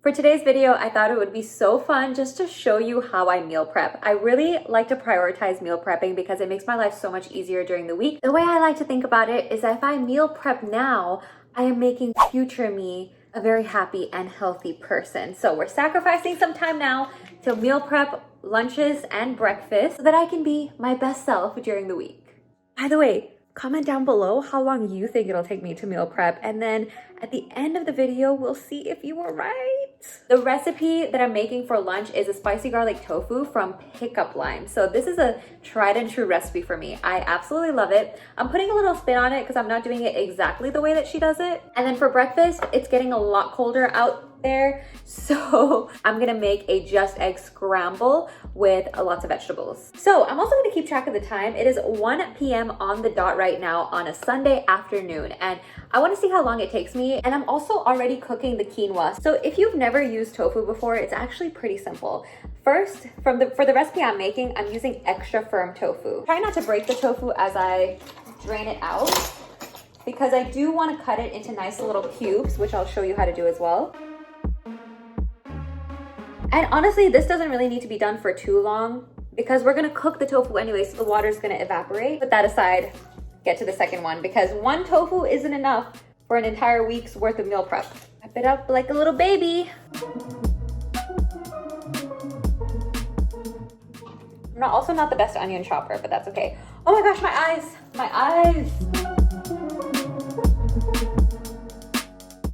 For today's video, I thought it would be so fun just to show you how I meal prep. I really like to prioritize meal prepping because it makes my life so much easier during the week. The way I like to think about it is that if I meal prep now, I am making future me a very happy and healthy person. So we're sacrificing some time now to meal prep lunches and breakfast so that I can be my best self during the week. By the way, comment down below how long you think it'll take me to meal prep, and then at the end of the video, we'll see if you were right. The recipe that I'm making for lunch is a spicy garlic tofu from Pickup Line. So this is a tried and true recipe for me. I absolutely love it. I'm putting a little spin on it because I'm not doing it exactly the way that she does it. And then for breakfast, it's getting a lot colder out there. So I'm gonna make a just egg scramble with lots of vegetables. So I'm also gonna keep track of the time. It is 1 p.m. on the dot right now on a Sunday afternoon. And I wanna see how long it takes me. And I'm also already cooking the quinoa. So if you've never used tofu before, it's actually pretty simple. First, for the recipe I'm making, I'm using extra firm tofu. Try not to break the tofu as I drain it out, because I do wanna cut it into nice little cubes, which I'll show you how to do as well. And honestly, this doesn't really need to be done for too long because we're gonna cook the tofu anyway, so the water's gonna evaporate. Put that aside, get to the second one, because one tofu isn't enough for an entire week's worth of meal prep. Wrap it up like a little baby. I'm also not the best onion chopper, but that's okay. Oh my gosh, my eyes, my eyes.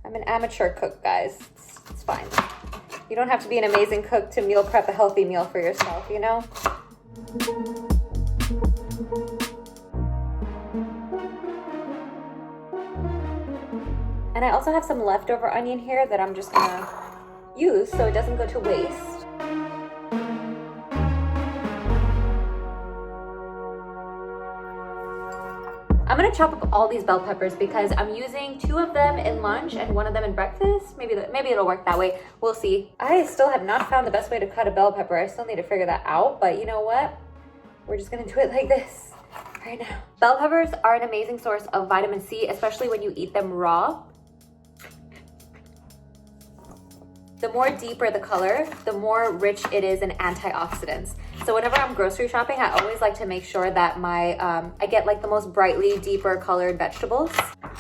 I'm an amateur cook, guys. It's fine. You don't have to be an amazing cook to meal prep a healthy meal for yourself, you know? And I also have some leftover onion here that I'm just gonna use so it doesn't go to waste. I'm gonna chop up all these bell peppers because I'm using 2 of them in lunch and 1 of them in breakfast. Maybe it'll work that way. We'll see. I still have not found the best way to cut a bell pepper. I still need to figure that out, but you know what? We're just gonna do it like this right now. Bell peppers are an amazing source of vitamin C, especially when you eat them raw. The more deeper the color, the more rich it is in antioxidants. So whenever I'm grocery shopping, I always like to make sure that I get like the most brightly deeper colored vegetables.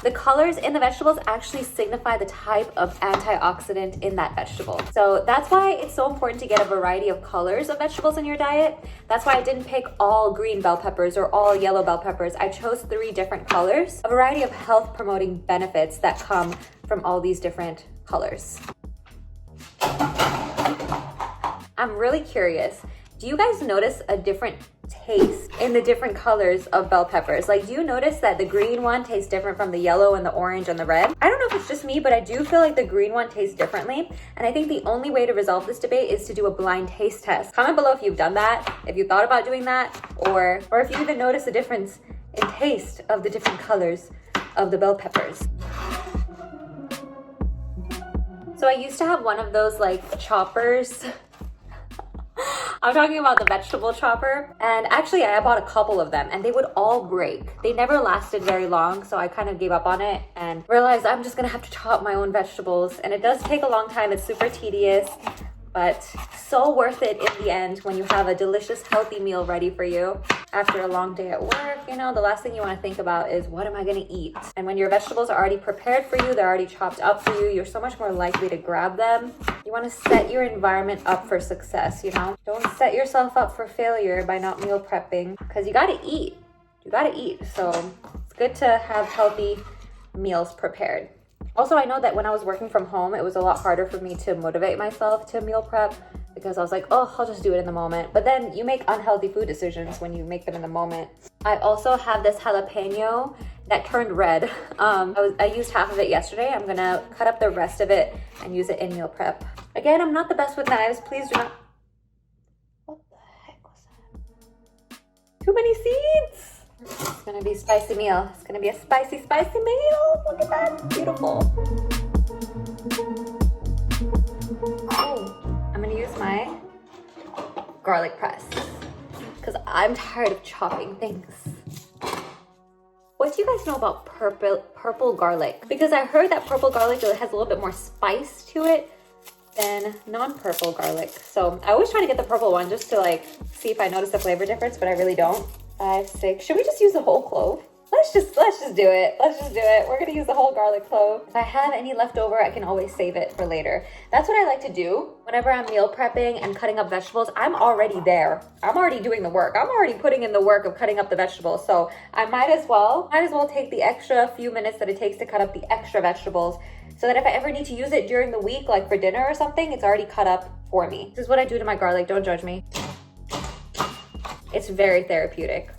The colors in the vegetables actually signify the type of antioxidant in that vegetable. So that's why it's so important to get a variety of colors of vegetables in your diet. That's why I didn't pick all green bell peppers or all yellow bell peppers. I chose 3 different colors, a variety of health promoting benefits that come from all these different colors. I'm really curious. Do you guys notice a different taste in the different colors of bell peppers? Like, do you notice that the green one tastes different from the yellow and the orange and the red? I don't know if it's just me, but I do feel like the green one tastes differently. And I think the only way to resolve this debate is to do a blind taste test. Comment below if you've done that, if you thought about doing that, or if you even notice a difference in taste of the different colors of the bell peppers. So I used to have one of those like choppers. I'm talking about the vegetable chopper, and actually I bought a couple of them and they would all break. They never lasted very long, so I kind of gave up on it and realized I'm just gonna have to chop my own vegetables, and it does take a long time. It's super tedious, but so worth it in the end when you have a delicious, healthy meal ready for you after a long day at work. You know, the last thing you want to think about is, what am I going to eat? And when your vegetables are already prepared for you, they're already chopped up for you, you're so much more likely to grab them. You want to set your environment up for success, you know? Don't set yourself up for failure by not meal prepping, because you got to eat. You got to eat. So it's good to have healthy meals prepared. Also, I know that when I was working from home, it was a lot harder for me to motivate myself to meal prep because I was like, oh, I'll just do it in the moment. But then you make unhealthy food decisions when you make them in the moment. I also have this jalapeno that turned red. I used half of it yesterday. I'm gonna cut up the rest of it and use it in meal prep. Again, I'm not the best with knives. Please do not. What the heck was that? Too many seeds. It's gonna be a spicy meal. It's gonna be a spicy meal. Look at that, beautiful. Oh, I'm gonna use my garlic press because I'm tired of chopping things. What do you guys know about purple garlic? Because I heard that purple garlic has a little bit more spice to it. Then non-purple garlic. So I always try to get the purple one just to like see if I notice the flavor difference, but I really don't. 5, 6. Should we just use the whole clove? Let's just do it. Let's just do it. We're gonna use the whole garlic clove. If I have any left over, I can always save it for later. That's what I like to do whenever I'm meal prepping and cutting up vegetables. I'm already there. I'm already doing the work. I'm already putting in the work of cutting up the vegetables. So I might as well take the extra few minutes that it takes to cut up the extra vegetables, so that if I ever need to use it during the week, like for dinner or something, it's already cut up for me. This is what I do to my garlic. Don't judge me. It's very therapeutic.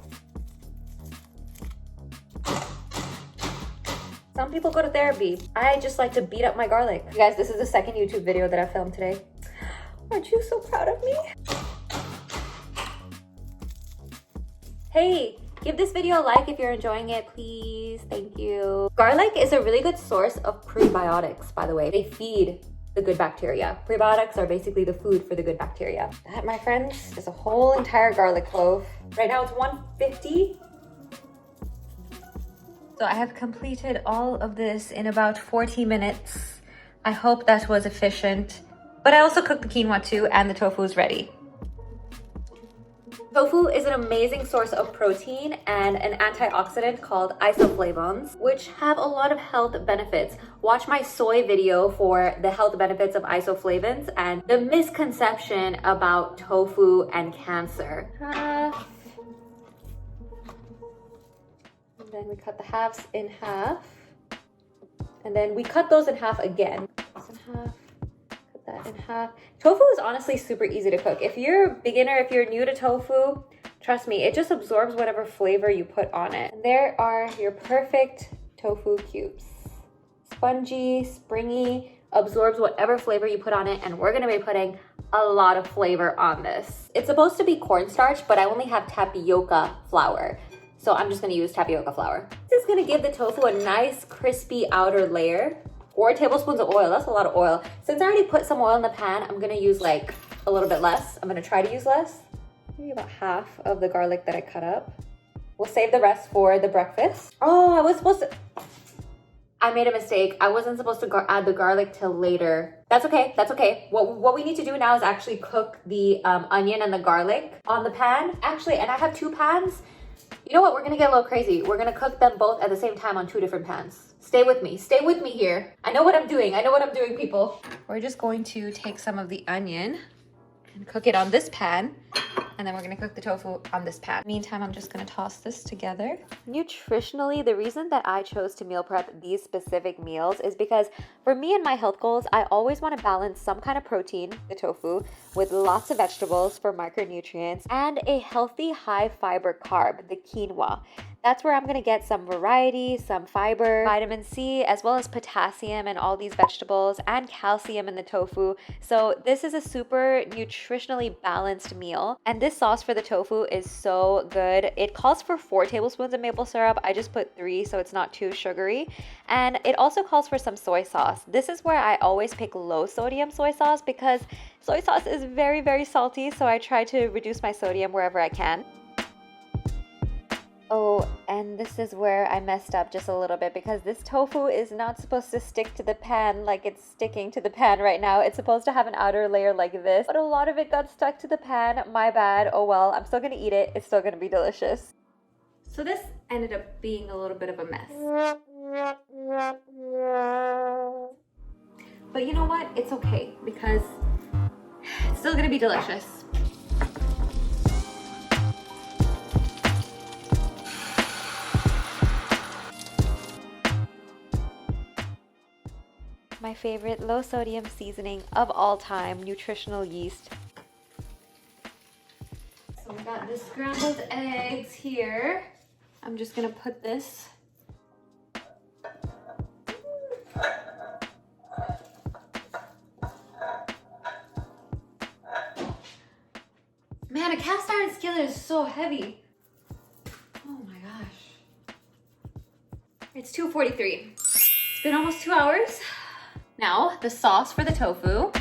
Some people go to therapy. I just like to beat up my garlic. You guys, this is the second YouTube video that I filmed today. Aren't you so proud of me? Hey, give this video a like if you're enjoying it, please. Thank you. Garlic is a really good source of prebiotics, by the way. They feed the good bacteria. Prebiotics are basically the food for the good bacteria. That, my friends, is a whole entire garlic clove. Right now it's 150. So I have completed all of this in about 40 minutes. I hope that was efficient. But I also cooked the quinoa too, and the tofu is ready. Tofu is an amazing source of protein and an antioxidant called isoflavones, which have a lot of health benefits. Watch my soy video for the health benefits of isoflavones and the misconception about tofu and cancer. Then we cut the halves in half, and then we cut those in half again. This in half, cut that in half. Tofu is honestly super easy to cook. If you're a beginner, if you're new to tofu, trust me, it just absorbs whatever flavor you put on it. And there are your perfect tofu cubes. Spongy, springy, absorbs whatever flavor you put on it, and we're gonna be putting a lot of flavor on this. It's supposed to be cornstarch, but I only have tapioca flour. So I'm just gonna use tapioca flour. This is gonna give the tofu a nice crispy outer layer. 4 tablespoons of oil, that's a lot of oil. Since I already put some oil in the pan, I'm gonna use like a little bit less. I'm gonna try to use less. Maybe about half of the garlic that I cut up. We'll save the rest for the breakfast. Oh, I made a mistake. I wasn't supposed to add the garlic till later. That's okay, that's okay. What we need to do now is actually cook the onion and the garlic on the pan. Actually, and I have 2 pans. You know what, we're gonna get a little crazy. We're gonna cook them both at the same time on 2 different pans. Stay with me here. I know what I'm doing, people. We're just going to take some of the onion and cook it on this pan, and then we're gonna cook the tofu on this pan. Meantime, I'm just gonna toss this together. Nutritionally, the reason that I chose to meal prep these specific meals is because for me and my health goals, I always want to balance some kind of protein, the tofu, with lots of vegetables for micronutrients, and a healthy high fiber carb, the quinoa. That's where I'm gonna get some variety, some fiber, vitamin C, as well as potassium in all these vegetables, and calcium in the tofu. So this is a super nutritionally balanced meal. And this sauce for the tofu is so good. It calls for 4 tablespoons of maple syrup. I just put 3 so it's not too sugary. And it also calls for some soy sauce. This is where I always pick low sodium soy sauce because soy sauce is very, very salty. So I try to reduce my sodium wherever I can. Oh, and this is where I messed up just a little bit because this tofu is not supposed to stick to the pan like it's sticking to the pan right now. It's supposed to have an outer layer like this, but a lot of it got stuck to the pan. My bad. Oh well, I'm still gonna eat it. It's still gonna be delicious. So this ended up being a little bit of a mess. But you know what? It's okay because it's still gonna be delicious. My favorite low sodium seasoning of all time, nutritional yeast. So we got the scrambled eggs here. I'm just gonna put this. Man, a cast iron skillet is so heavy. Oh my gosh. It's 2:43. It's been almost 2 hours. Now, the sauce for the tofu.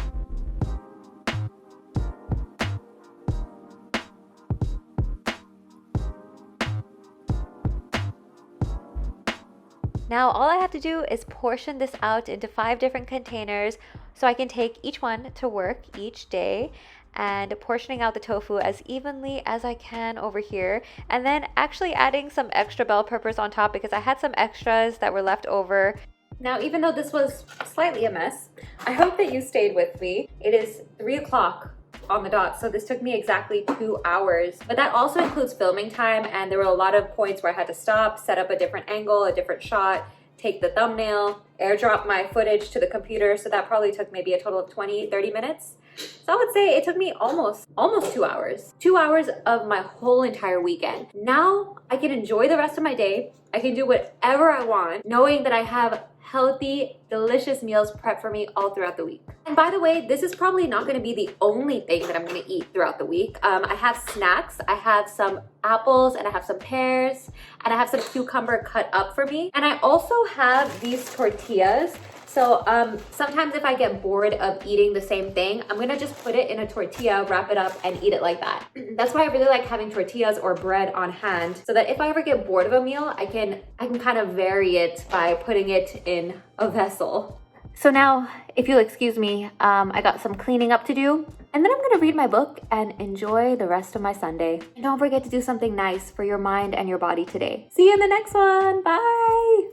Now, all I have to do is portion this out into 5 different containers so I can take each one to work each day and portioning out the tofu as evenly as I can over here, and then actually adding some extra bell peppers on top because I had some extras that were left over. Now, even though this was slightly a mess, I hope that you stayed with me. It is 3 o'clock on the dot, so this took me exactly 2 hours, but that also includes filming time, and there were a lot of points where I had to stop, set up a different angle, a different shot, take the thumbnail, airdrop my footage to the computer, so that probably took maybe a total of 20-30 minutes. So I would say it took me almost 2 hours. 2 hours of my whole entire weekend. Now I can enjoy the rest of my day. I can do whatever I want, knowing that I have healthy, delicious meals prepped for me all throughout the week. And by the way, this is probably not gonna be the only thing that I'm gonna eat throughout the week. I have snacks. I have some apples and I have some pears and I have some cucumber cut up for me. And I also have these tortillas. So sometimes if I get bored of eating the same thing, I'm gonna just put it in a tortilla, wrap it up, and eat it like that. That's why I really like having tortillas or bread on hand, so that if I ever get bored of a meal, I can kind of vary it by putting it in a vessel. So now, if you'll excuse me, I got some cleaning up to do, and then I'm gonna read my book and enjoy the rest of my Sunday. And don't forget to do something nice for your mind and your body today. See you in the next one. Bye.